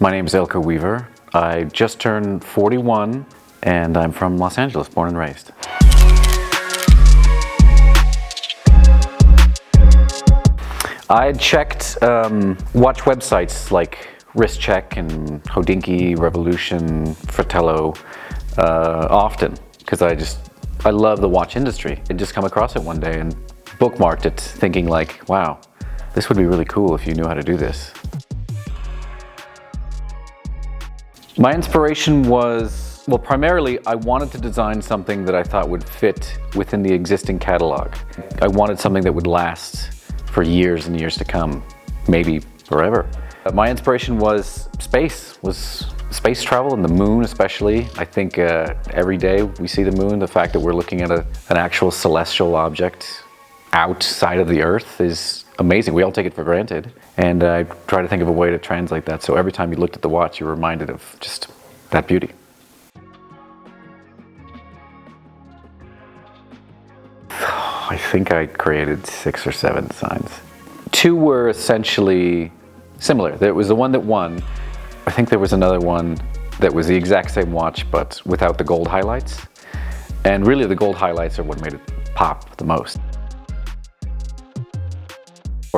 My name is Elko Weaver. I just turned 41 and I'm from Los Angeles, born and raised. I checked watch websites like Wristcheck and Hodinkee, Revolution, Fratello often because I love the watch industry. I just come across it one day and bookmarked it thinking like, wow, this would be really cool if you knew how to do this. My inspiration was, well, primarily I wanted to design something that I thought would fit within the existing catalog. I wanted something that would last for years and years to come, maybe forever. My inspiration was space travel and the moon especially. I think every day we see the moon, the fact that we're looking at an actual celestial object outside of the Earth is amazing. We all take it for granted. And I try to think of a way to translate that so every time you looked at the watch you were reminded of just that beauty. I think I created 6 or 7 designs. 2 were essentially similar. There was the one that won. I think there was another one that was the exact same watch but without the gold highlights. And really the gold highlights are what made it pop the most.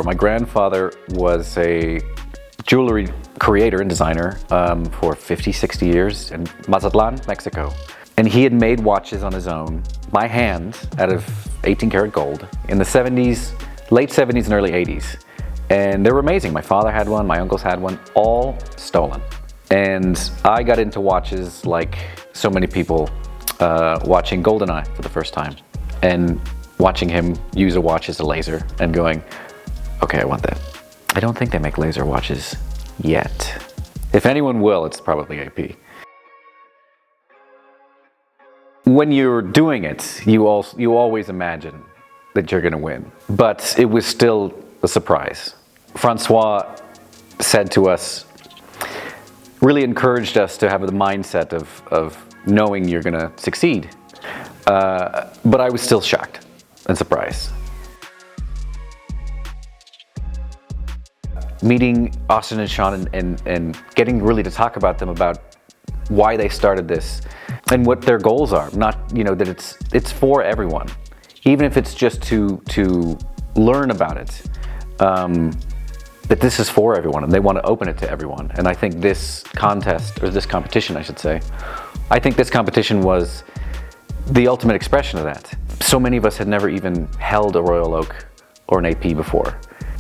My grandfather was a jewelry creator and designer for 50, 60 years in Mazatlan, Mexico. And he had made watches on his own by hand out of 18 karat gold in the 70s, late 70s and early 80s. And they were amazing. My father had one, my uncles had one, all stolen. And I got into watches like so many people watching GoldenEye for the first time and watching him use a watch as a laser and going, okay, I want that. I don't think they make laser watches yet. If anyone will, it's probably AP. When you're doing it, you always imagine that you're gonna win. But it was still a surprise. Francois said to us, really encouraged us to have the mindset of knowing you're gonna succeed. But I was still shocked and surprised. Meeting Austin and Sean and getting really to talk about them about why they started this and what their goals are. Not, you know, that it's for everyone. Even if it's just to learn about it. That this is for everyone and they want to open it to everyone. And I think this contest, or this competition I should say, I think this competition was the ultimate expression of that. So many of us had never even held a Royal Oak or an AP before.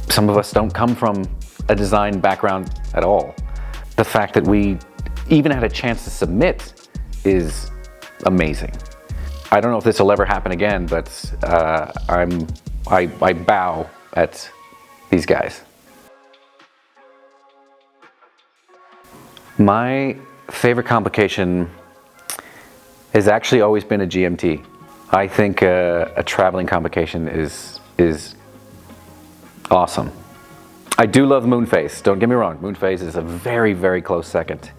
Some of us don't come from a design background at all. The fact that we even had a chance to submit is amazing. I don't know if this will ever happen again, but I bow at these guys. My favorite complication has actually always been a GMT. I think a traveling complication is awesome. I do love Moonface, don't get me wrong. Moonface is a very, very close second.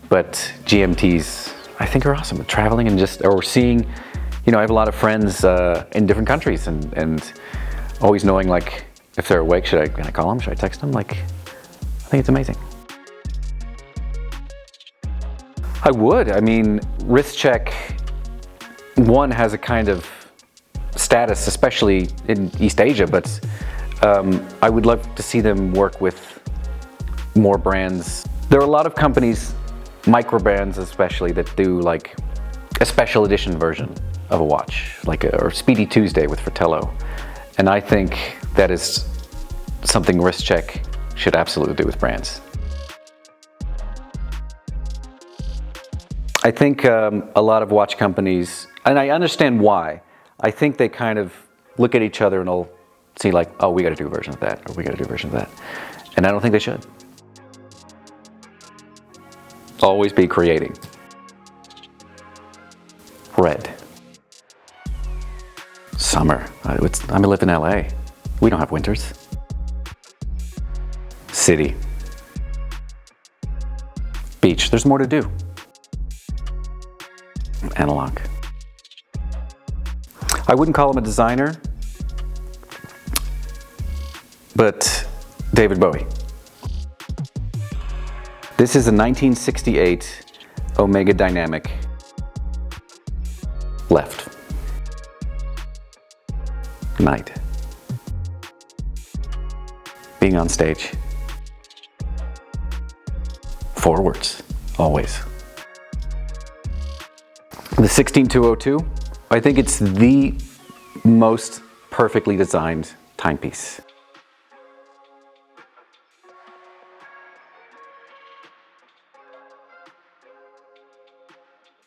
But GMTs, I think are awesome. Traveling and or seeing, you know, I have a lot of friends in different countries and always knowing like, if they're awake, can I call them? Should I text them? Like, I think it's amazing. I would. I mean, Wristcheck, one has a kind of status, especially in East Asia, but I would love to see them work with more brands. There are a lot of companies, micro brands especially, that do like a special edition version of a watch, like or Speedy Tuesday with Fratello. And I think that is something Wristcheck should absolutely do with brands. I think a lot of watch companies, and I understand why, I think they kind of look at each other and they'll see like, oh, we got to do a version of that, or we got to do a version of that. And I don't think they should. Always be creating. Red. Summer. I live in LA. We don't have winters. City. Beach. There's more to do. Analog. I wouldn't call him a designer, but David Bowie. This is a 1968 Omega Dynamic left. Night. Being on stage. Forwards, always. The 16202, I think it's the most perfectly designed timepiece.